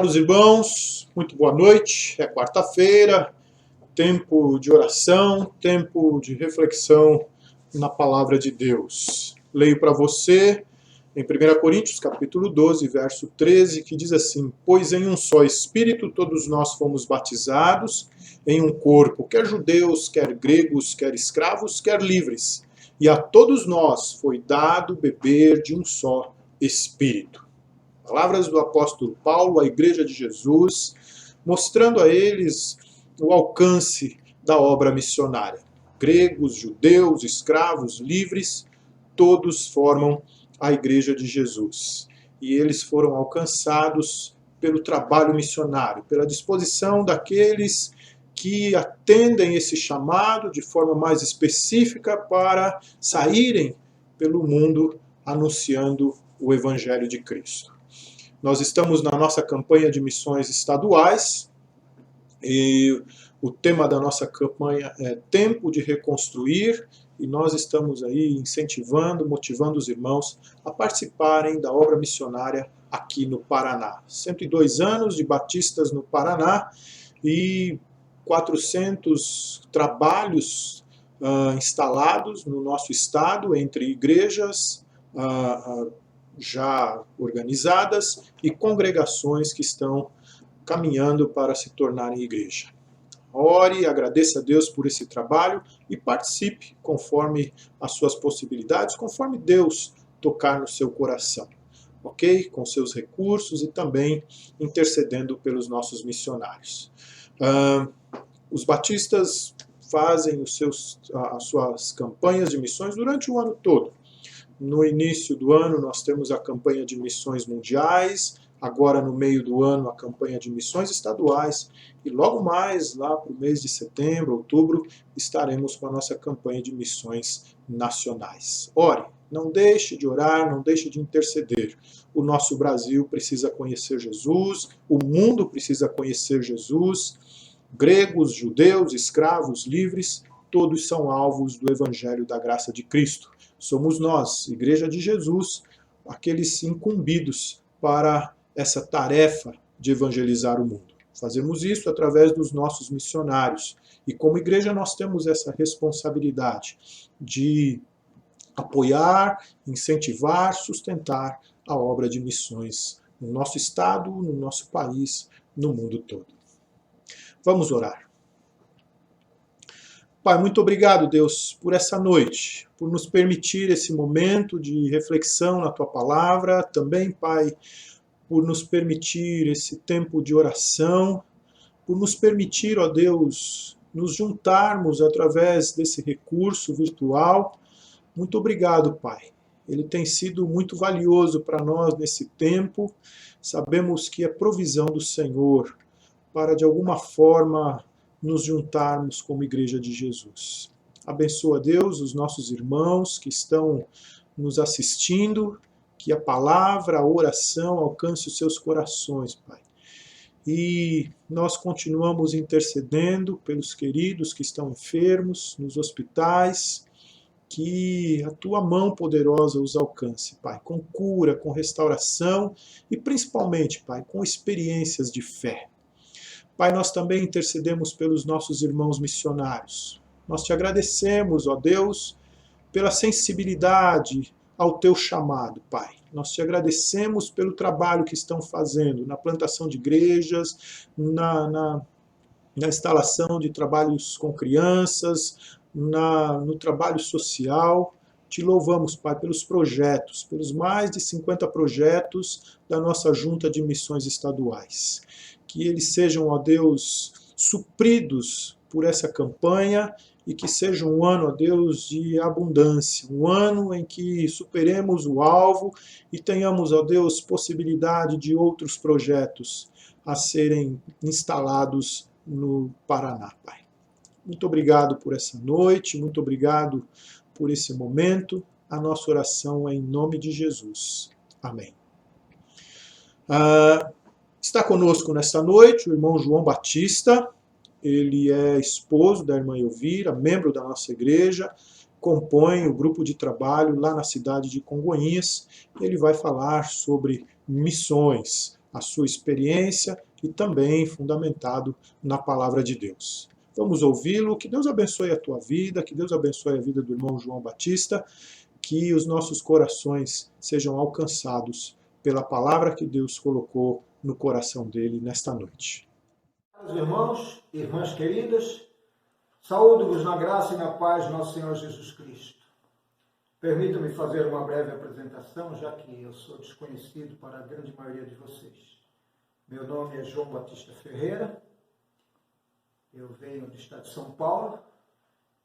Caros irmãos, muito boa noite. É quarta-feira, tempo de oração, tempo de reflexão na palavra de Deus. Leio para você em 1 Coríntios, capítulo 12, verso 13, que diz assim: Pois em um só Espírito todos nós fomos batizados em um corpo, quer judeus, quer gregos, quer escravos, quer livres, e a todos nós foi dado beber de um só Espírito. Palavras do apóstolo Paulo à Igreja de Jesus, mostrando a eles o alcance da obra missionária. Gregos, judeus, escravos, livres, todos formam a Igreja de Jesus. E eles foram alcançados pelo trabalho missionário, pela disposição daqueles que atendem esse chamado de forma mais específica para saírem pelo mundo anunciando o Evangelho de Cristo. Nós estamos na nossa campanha de missões estaduais e o tema da nossa campanha é Tempo de Reconstruir, e nós estamos aí incentivando, motivando os irmãos a participarem da obra missionária aqui no Paraná. 102 anos de batistas no Paraná e 400 trabalhos instalados no nosso estado entre igrejas já organizadas e congregações que estão caminhando para se tornarem igreja. Ore, agradeça a Deus por esse trabalho e participe conforme as suas possibilidades, conforme Deus tocar no seu coração, ok? Com seus recursos e também intercedendo pelos nossos missionários. Os batistas fazem as suas campanhas de missões durante o ano todo. No início do ano nós temos a campanha de missões mundiais, agora no meio do ano a campanha de missões estaduais e logo mais, lá para o mês de setembro, outubro, estaremos com a nossa campanha de missões nacionais. Ore, não deixe de orar, não deixe de interceder. O nosso Brasil precisa conhecer Jesus, o mundo precisa conhecer Jesus, gregos, judeus, escravos, livres, todos são alvos do Evangelho da Graça de Cristo. Somos nós, Igreja de Jesus, aqueles incumbidos para essa tarefa de evangelizar o mundo. Fazemos isso através dos nossos missionários. E como igreja nós temos essa responsabilidade de apoiar, incentivar, sustentar a obra de missões no nosso estado, no nosso país, no mundo todo. Vamos orar. Pai, muito obrigado, Deus, por essa noite, por nos permitir esse momento de reflexão na Tua Palavra. Também, Pai, por nos permitir esse tempo de oração, por nos permitir, ó Deus, nos juntarmos através desse recurso virtual. Muito obrigado, Pai. Ele tem sido muito valioso para nós nesse tempo. Sabemos que é provisão do Senhor para, de alguma forma, nos juntarmos como Igreja de Jesus. Abençoa, Deus, os nossos irmãos que estão nos assistindo, que a palavra, a oração alcance os seus corações, Pai. E nós continuamos intercedendo pelos queridos que estão enfermos, nos hospitais, que a Tua mão poderosa os alcance, Pai, com cura, com restauração e principalmente, Pai, com experiências de fé. Pai, nós também intercedemos pelos nossos irmãos missionários. Nós te agradecemos, ó Deus, pela sensibilidade ao teu chamado, Pai. Nós te agradecemos pelo trabalho que estão fazendo na plantação de igrejas, na instalação de trabalhos com crianças, no trabalho social. Te louvamos, Pai, pelos projetos, pelos mais de 50 projetos da nossa Junta de Missões Estaduais. Que eles sejam, ó Deus, supridos por essa campanha e que seja um ano, ó Deus, de abundância, um ano em que superemos o alvo e tenhamos, ó Deus, possibilidade de outros projetos a serem instalados no Paraná, Pai. Muito obrigado por essa noite, muito obrigado por esse momento. A nossa oração é em nome de Jesus. Amém. Está conosco nesta noite o irmão João Batista. Ele é esposo da irmã Elvira, membro da nossa igreja, compõe o grupo de trabalho lá na cidade de Congonhas. Ele vai falar sobre missões. a sua experiência e também fundamentado na palavra de Deus. Vamos ouvi-lo, que Deus abençoe a tua vida, que Deus abençoe a vida do irmão João Batista, que os nossos corações sejam alcançados pela palavra que Deus colocou no coração dele nesta noite. Meus irmãos e irmãs queridas, saúdo-vos na graça e na paz de nosso Senhor Jesus Cristo. Permita-me fazer uma breve apresentação, já que eu sou desconhecido para a grande maioria de vocês. Meu nome é João Batista Ferreira, eu venho do estado de São Paulo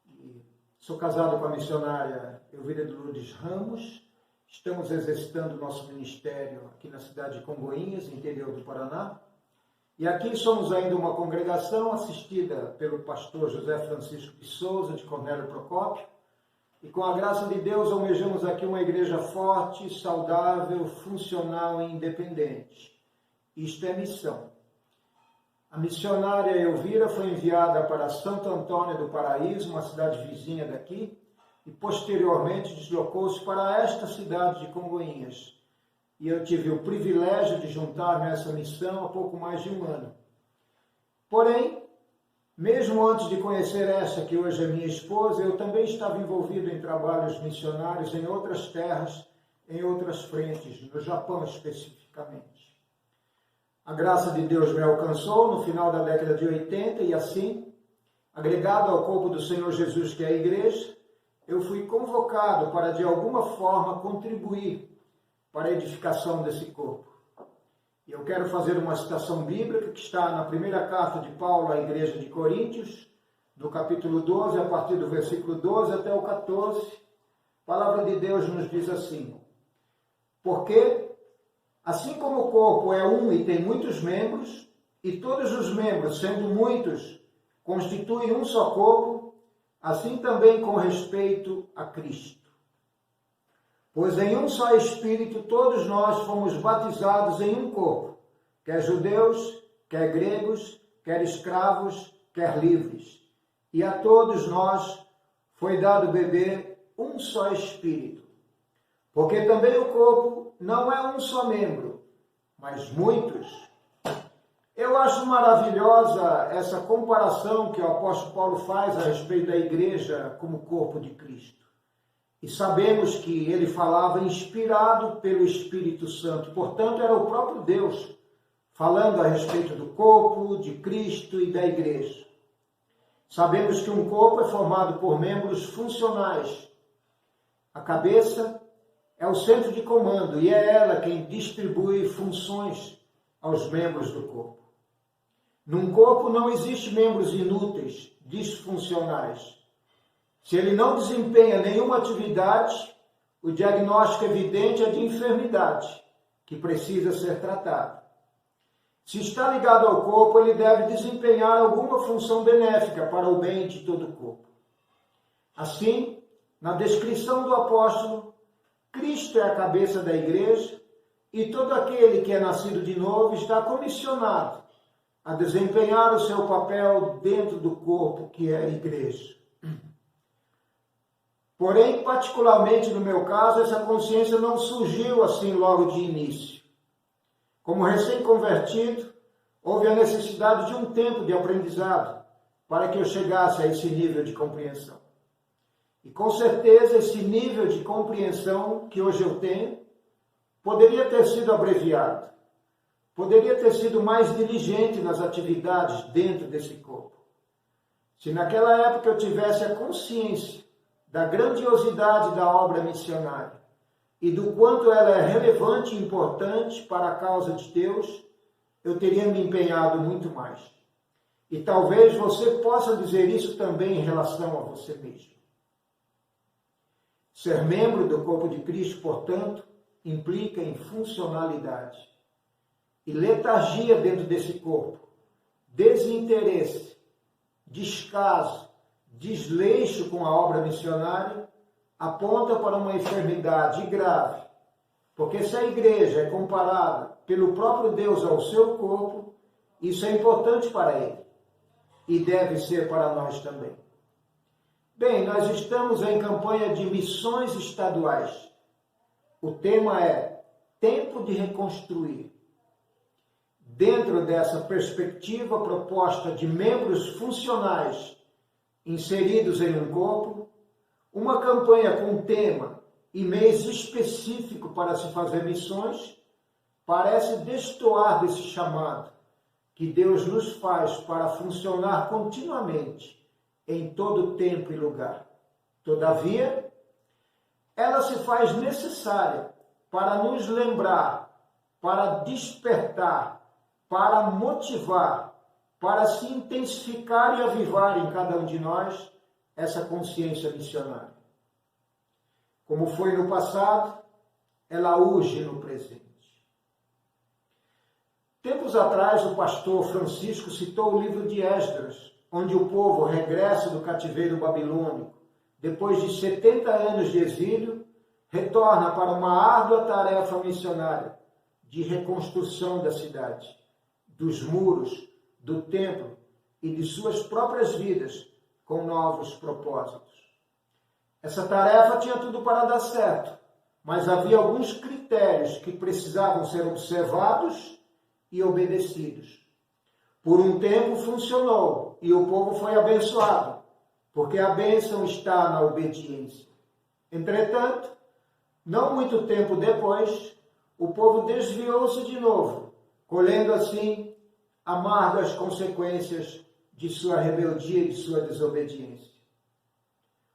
e sou casado com a missionária Elvira de Lourdes Ramos. Estamos exercitando o nosso ministério aqui na cidade de Congonhas, interior do Paraná. E aqui somos ainda uma congregação assistida pelo pastor José Francisco de Souza, de Cornélio Procópio. E com a graça de Deus almejamos aqui uma igreja forte, saudável, funcional e independente. Isto é missão. A missionária Elvira foi enviada para Santo Antônio do Paraíso, uma cidade vizinha daqui, e posteriormente deslocou-se para esta cidade de Congonhas. E eu tive o privilégio de juntar-me a essa missão há pouco mais de um ano. Porém, mesmo antes de conhecer esta que hoje é minha esposa, eu também estava envolvido em trabalhos missionários em outras terras, em outras frentes, no Japão especificamente. A graça de Deus me alcançou no final da década de 80 e assim, agregado ao corpo do Senhor Jesus, que é a igreja, eu fui convocado para de alguma forma contribuir para a edificação desse corpo. E eu quero fazer uma citação bíblica que está na primeira carta de Paulo à igreja de Coríntios, do capítulo 12, a partir do versículo 12 até o 14. A palavra de Deus nos diz assim: porque, assim como o corpo é um e tem muitos membros, e todos os membros, sendo muitos, constituem um só corpo, assim também com respeito a Cristo. Pois em um só Espírito todos nós fomos batizados em um corpo, quer judeus, quer gregos, quer escravos, quer livres. E a todos nós foi dado beber um só Espírito. Porque também o corpo não é um só membro, mas muitos. Eu acho maravilhosa essa comparação que o apóstolo Paulo faz a respeito da igreja como corpo de Cristo. E sabemos que ele falava inspirado pelo Espírito Santo, portanto era o próprio Deus falando a respeito do corpo, de Cristo e da igreja. Sabemos que um corpo é formado por membros funcionais. A cabeça é o centro de comando e é ela quem distribui funções aos membros do corpo. Num corpo não existe membros inúteis, disfuncionais. Se ele não desempenha nenhuma atividade, o diagnóstico evidente é de enfermidade, que precisa ser tratado. Se está ligado ao corpo, ele deve desempenhar alguma função benéfica para o bem de todo o corpo. Assim, na descrição do apóstolo, Cristo é a cabeça da igreja e todo aquele que é nascido de novo está comissionado a desempenhar o seu papel dentro do corpo que é a igreja. Porém, particularmente no meu caso, essa consciência não surgiu assim logo de início. Como recém-convertido, houve a necessidade de um tempo de aprendizado para que eu chegasse a esse nível de compreensão. E com certeza esse nível de compreensão que hoje eu tenho poderia ter sido abreviado, poderia ter sido mais diligente nas atividades dentro desse corpo. Se naquela época eu tivesse a consciência da grandiosidade da obra missionária e do quanto ela é relevante e importante para a causa de Deus, eu teria me empenhado muito mais. E talvez você possa dizer isso também em relação a você mesmo. Ser membro do corpo de Cristo, portanto, implica em funcionalidade. E letargia dentro desse corpo, desinteresse, descaso, desleixo com a obra missionária, aponta para uma enfermidade grave. Porque se a igreja é comparada pelo próprio Deus ao seu corpo, isso é importante para ele. E deve ser para nós também. Bem, nós estamos em campanha de missões estaduais. O tema é Tempo de Reconstruir. dentro dessa perspectiva proposta de membros funcionais inseridos em um corpo, uma campanha com tema e mês específico para se fazer missões parece destoar desse chamado que Deus nos faz para funcionar continuamente em todo tempo e lugar. Todavia, ela se faz necessária para nos lembrar, para despertar, para motivar, para se intensificar e avivar em cada um de nós essa consciência missionária. Como foi no passado, ela urge no presente. Tempos atrás, o pastor Francisco citou o livro de Esdras, onde o povo regressa do cativeiro babilônico, depois de 70 anos de exílio, retorna para uma árdua tarefa missionária de reconstrução da cidade, dos muros, do templo e de suas próprias vidas com novos propósitos. Essa tarefa tinha tudo para dar certo, mas havia alguns critérios que precisavam ser observados e obedecidos. Por um tempo funcionou e o povo foi abençoado, porque a bênção está na obediência. Entretanto, não muito tempo depois, o povo desviou-se de novo, colhendo assim amargas consequências de sua rebeldia e de sua desobediência.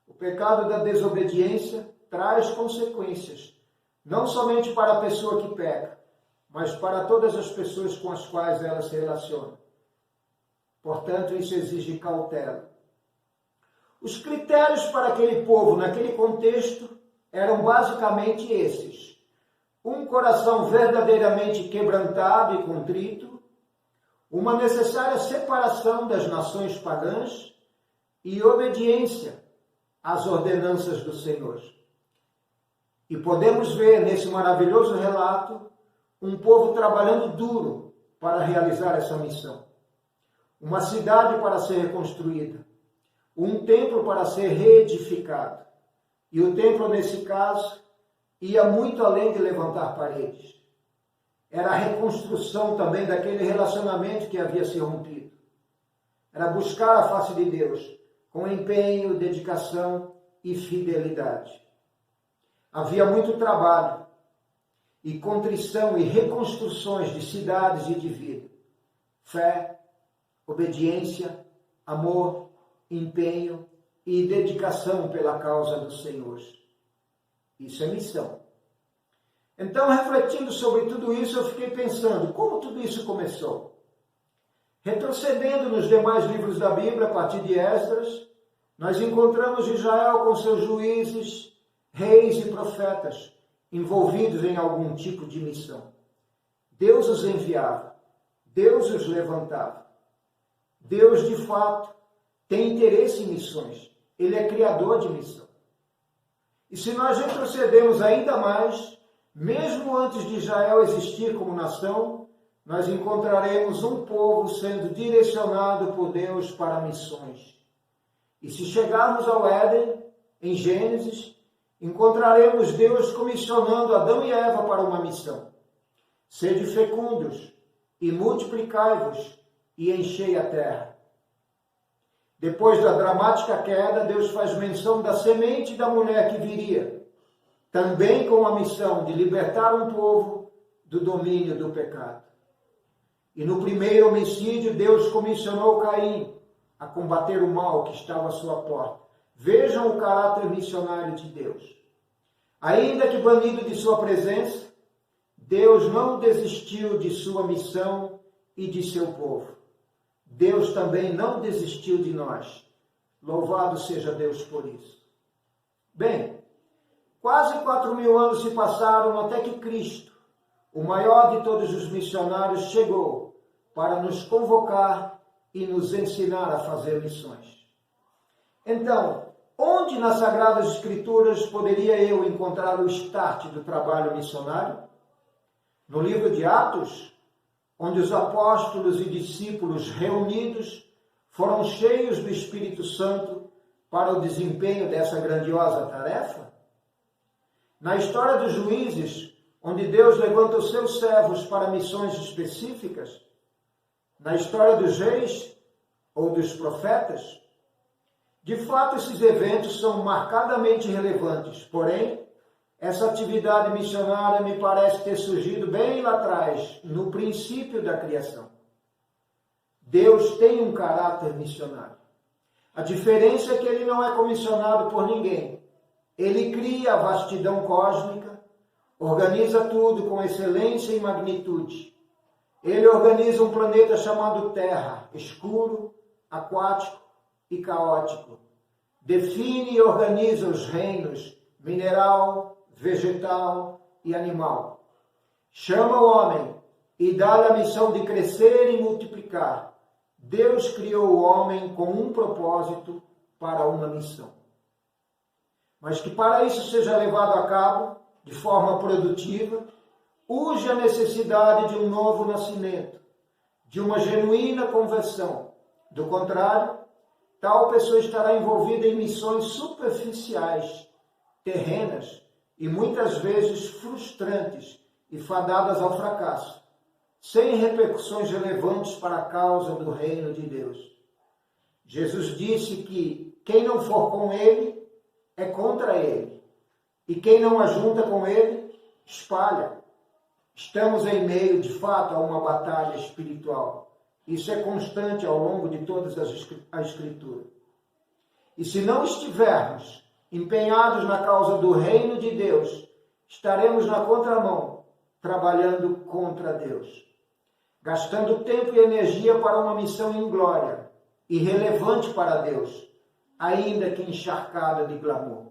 O pecado da desobediência traz consequências, não somente para a pessoa que peca, mas para todas as pessoas com as quais ela se relaciona. Portanto, isso exige cautela. Os critérios para aquele povo, naquele contexto, eram basicamente esses: um coração verdadeiramente quebrantado e contrito, uma necessária separação das nações pagãs e obediência às ordenanças do Senhor. E podemos ver nesse maravilhoso relato um povo trabalhando duro para realizar essa missão. Uma cidade para ser reconstruída, um templo para ser reedificado. E o templo, nesse caso, ia muito além de levantar paredes. Era a reconstrução também daquele relacionamento que havia se rompido. Era buscar a face de Deus com empenho, dedicação e fidelidade. Havia muito trabalho e contrição e reconstruções de cidades e de vida. Fé, obediência, amor, empenho e dedicação pela causa do Senhor. Isso é missão. Então, refletindo sobre tudo isso, eu fiquei pensando, como tudo isso começou? Retrocedendo nos demais livros da Bíblia, a partir de Esdras, nós encontramos Israel com seus juízes, reis e profetas, envolvidos em algum tipo de missão. Deus os enviava, Deus os levantava. Deus, de fato, tem interesse em missões. Ele é criador de missão. E se nós retrocedemos ainda mais, mesmo antes de Israel existir como nação, nós encontraremos um povo sendo direcionado por Deus para missões. E se chegarmos ao Éden, em Gênesis, encontraremos Deus comissionando Adão e Eva para uma missão. Sede fecundos e multiplicai-vos e enchei a terra. Depois da dramática queda, Deus faz menção da semente da mulher que viria, também com a missão de libertar um povo do domínio do pecado. E no primeiro homicídio, Deus comissionou Caim a combater o mal que estava à sua porta. Vejam o caráter missionário de Deus. Ainda que banido de sua presença, Deus não desistiu de sua missão e de seu povo. Deus também não desistiu de nós. Louvado seja Deus por isso. Bem, quase 4.000 anos se passaram até que Cristo, o maior de todos os missionários, chegou para nos convocar e nos ensinar a fazer missões. Então, onde nas Sagradas Escrituras poderia eu encontrar o start do trabalho missionário? No livro de Atos, onde os apóstolos e discípulos reunidos foram cheios do Espírito Santo para o desempenho dessa grandiosa tarefa? Na história dos juízes, onde Deus levanta os seus servos para missões específicas? na história dos reis ou dos profetas? De fato, esses eventos são marcadamente relevantes, porém, essa atividade missionária me parece ter surgido bem lá atrás, no princípio da criação. Deus tem um caráter missionário. A diferença é que ele não é comissionado por ninguém. Ele cria a vastidão cósmica, organiza tudo com excelência e magnitude. Ele organiza um planeta chamado Terra, escuro, aquático e caótico. Define e organiza os reinos mineral, vegetal e animal. Chama o homem e dá-lhe a missão de crescer e multiplicar. Deus criou o homem com um propósito para uma missão. Mas que para isso seja levado a cabo de forma produtiva, urge a necessidade de um novo nascimento, de uma genuína conversão. Do contrário, tal pessoa estará envolvida em missões superficiais, terrenas e muitas vezes frustrantes e fadadas ao fracasso, sem repercussões relevantes para a causa do reino de Deus. Jesus disse que quem não for com ele é contra ele, e quem não ajunta com ele espalha. Estamos em meio, de fato, a uma batalha espiritual. Isso é constante ao longo de toda a Escritura. E se não estivermos empenhados na causa do reino de Deus, estaremos na contramão, trabalhando contra Deus, gastando tempo e energia para uma missão inglória, irrelevante para Deus, ainda que encharcada de glamour.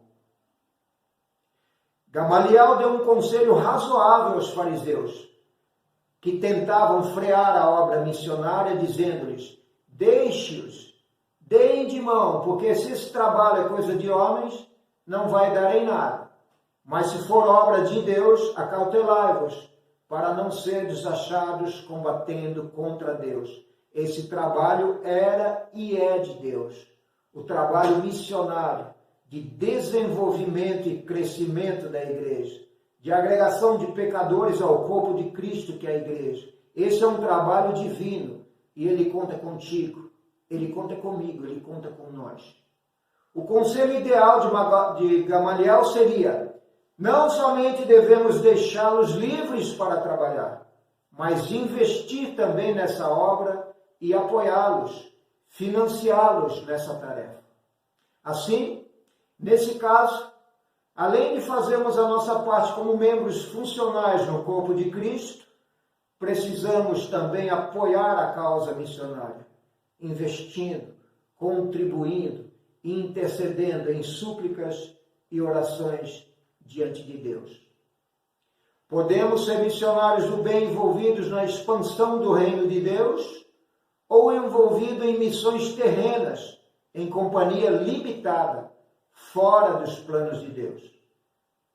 Gamaliel deu um conselho razoável aos fariseus, que tentavam frear a obra missionária, dizendo-lhes: deixe-os, deem de mão, porque se esse trabalho é coisa de homens, não vai dar em nada. Mas se for obra de Deus, acautelai-vos, para não serdes achados combatendo contra Deus. Esse trabalho era e é de Deus. O trabalho missionário, de desenvolvimento e crescimento da igreja, de agregação de pecadores ao corpo de Cristo, que é a igreja. Esse é um trabalho divino e ele conta contigo, ele conta comigo, ele conta com nós. O conselho ideal de Gamaliel seria: não somente devemos deixá-los livres para trabalhar, mas investir também nessa obra e apoiá-los, financiá-los nessa tarefa. Assim, nesse caso, além de fazermos a nossa parte como membros funcionais no corpo de Cristo, precisamos também apoiar a causa missionária, investindo, contribuindo e intercedendo em súplicas e orações diante de Deus. Podemos ser missionários do bem envolvidos na expansão do reino de Deus ou envolvidos em missões terrenas, em companhia limitada, fora dos planos de Deus.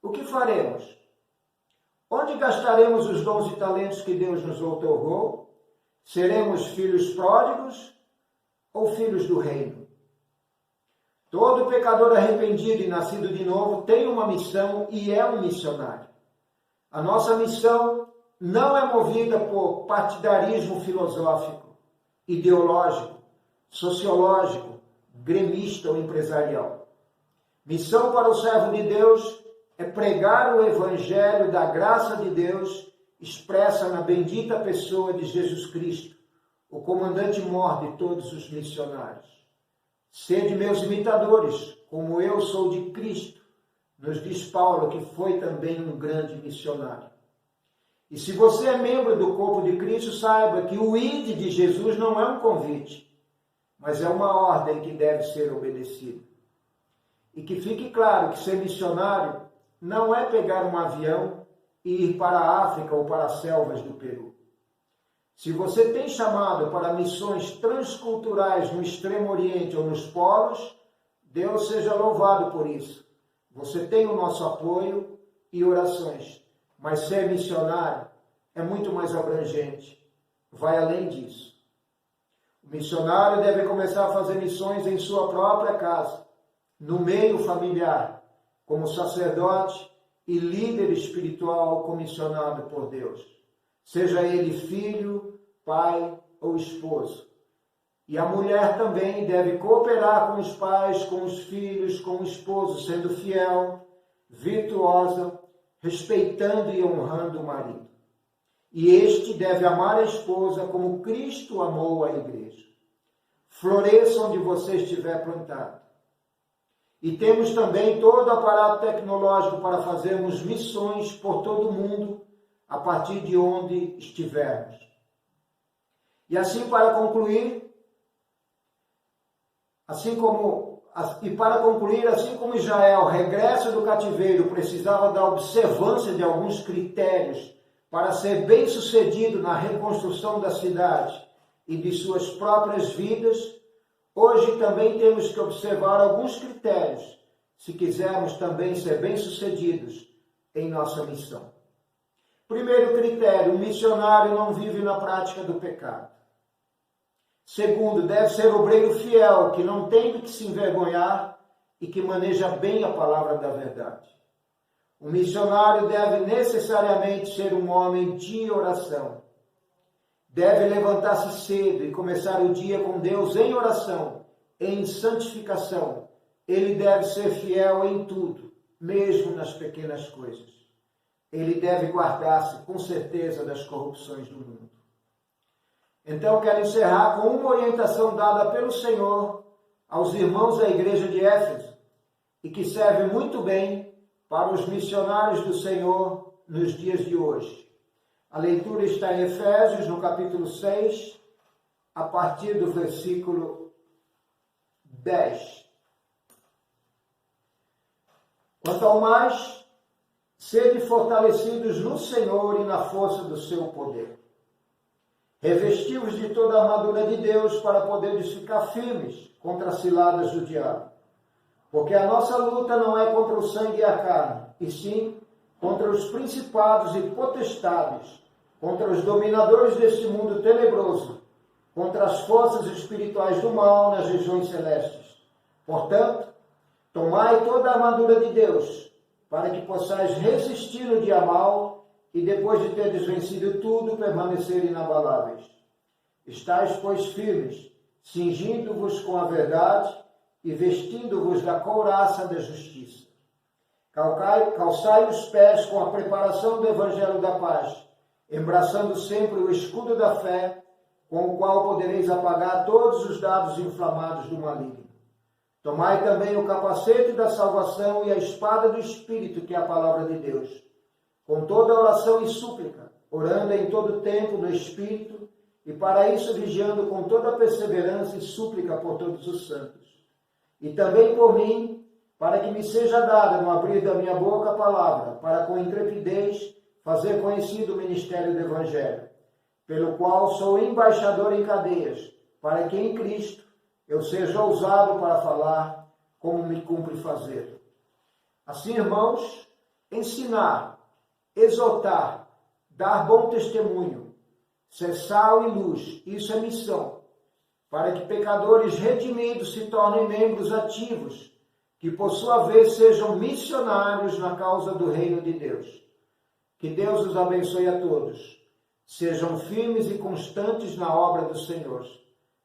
O que faremos? Onde gastaremos os dons e talentos que Deus nos outorgou? Seremos filhos pródigos ou filhos do reino? Todo pecador arrependido e nascido de novo tem uma missão e é um missionário. A nossa missão não é movida por partidarismo filosófico, ideológico, sociológico, gremista ou empresarial. Missão para o servo de Deus é pregar o evangelho da graça de Deus expressa na bendita pessoa de Jesus Cristo, o comandante mor de todos os missionários. Sede meus imitadores, como eu sou de Cristo, nos diz Paulo, que foi também um grande missionário. E se você é membro do corpo de Cristo, saiba que o ide de Jesus não é um convite, mas é uma ordem que deve ser obedecida. E que fique claro que ser missionário não é pegar um avião e ir para a África ou para as selvas do Peru. Se você tem chamado para missões transculturais no Extremo Oriente ou nos polos, Deus seja louvado por isso. Você tem o nosso apoio e orações, mas ser missionário é muito mais abrangente, vai além disso. O missionário deve começar a fazer missões em sua própria casa, no meio familiar, como sacerdote e líder espiritual comissionado por Deus. Seja ele filho, pai ou esposo. E a mulher também deve cooperar com os pais, com os filhos, com o esposo, sendo fiel, virtuosa, respeitando e honrando o marido. E este deve amar a esposa como Cristo amou a igreja. Floresça onde você estiver plantado. E temos também todo o aparato tecnológico para fazermos missões por todo o mundo, a partir de onde estivermos. E assim, para concluir, assim como Israel, regresso do cativeiro, precisava da observância de alguns critérios para ser bem-sucedido na reconstrução da cidade e de suas próprias vidas, hoje também temos que observar alguns critérios, se quisermos também ser bem-sucedidos em nossa missão. Primeiro critério, o missionário não vive na prática do pecado. Segundo, deve ser obreiro fiel, que não tem do que se envergonhar e que maneja bem a palavra da verdade. O missionário deve necessariamente ser um homem de oração. Deve levantar-se cedo e começar o dia com Deus em oração, em santificação. Ele deve ser fiel em tudo, mesmo nas pequenas coisas. Ele deve guardar-se com certeza das corrupções do mundo. Então, quero encerrar com uma orientação dada pelo Senhor aos irmãos da igreja de Éfeso e que serve muito bem para os missionários do Senhor nos dias de hoje. A leitura está em Efésios, no capítulo 6, a partir do versículo 10. Quanto ao mais, sede fortalecidos no Senhor e na força do seu poder. Revesti-vos de toda a armadura de Deus para poderes ficar firmes contra as ciladas do diabo. Porque a nossa luta não é contra o sangue e a carne, e sim contra os principados e potestades, contra os dominadores deste mundo tenebroso, contra as forças espirituais do mal nas regiões celestes. Portanto, tomai toda a armadura de Deus, para que possais resistir no dia mau e depois de teres vencido tudo, permanecer inabaláveis. Estais, pois, firmes, cingindo-vos com a verdade e vestindo-vos da couraça da justiça. Calçai os pés com a preparação do evangelho da paz, embraçando sempre o escudo da fé, com o qual podereis apagar todos os dardos inflamados do maligno. Tomai também o capacete da salvação e a espada do Espírito, que é a palavra de Deus, com toda oração e súplica, orando em todo tempo no Espírito, e para isso vigiando com toda perseverança e súplica por todos os santos. E também por mim, para que me seja dada no abrir da minha boca a palavra, para com intrepidez fazer conhecido o ministério do Evangelho, pelo qual sou embaixador em cadeias, para que em Cristo eu seja ousado para falar como me cumpre fazer. Assim, irmãos, ensinar, exortar, dar bom testemunho, ser sal e luz, isso é missão, para que pecadores redimidos se tornem membros ativos, que por sua vez sejam missionários na causa do reino de Deus. Que Deus os abençoe a todos. Sejam firmes e constantes na obra do Senhor,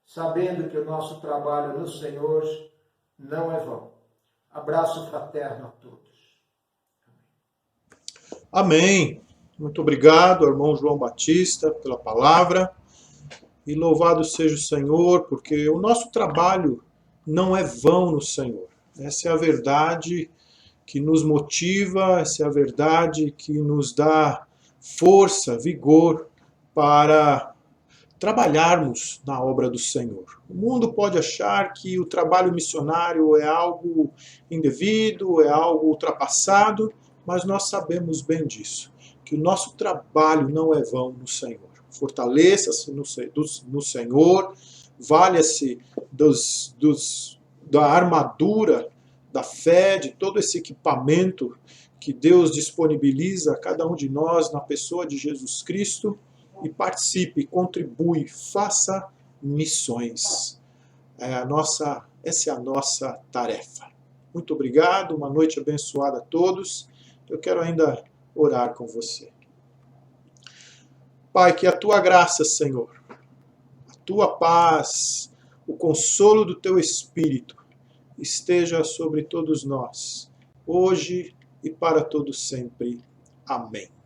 sabendo que o nosso trabalho no Senhor não é vão. Abraço fraterno a todos. Amém. Muito obrigado, irmão João Batista, pela palavra. E louvado seja o Senhor, porque o nosso trabalho não é vão no Senhor. Essa é a verdade que nos motiva, essa é a verdade que nos dá força, vigor para trabalharmos na obra do Senhor. O mundo pode achar que o trabalho missionário é algo indevido, é algo ultrapassado, mas nós sabemos bem disso, que o nosso trabalho não é vão no Senhor. Fortaleça-se no Senhor, valha-se da armadura da fé, de todo esse equipamento que Deus disponibiliza a cada um de nós na pessoa de Jesus Cristo, e participe, contribui, faça missões. Essa é a nossa tarefa. Muito obrigado, uma noite abençoada a todos. Eu quero ainda orar com você. Pai, que a tua graça, Senhor, a tua paz, o consolo do teu Espírito esteja sobre todos nós, hoje e para todos sempre. Amém.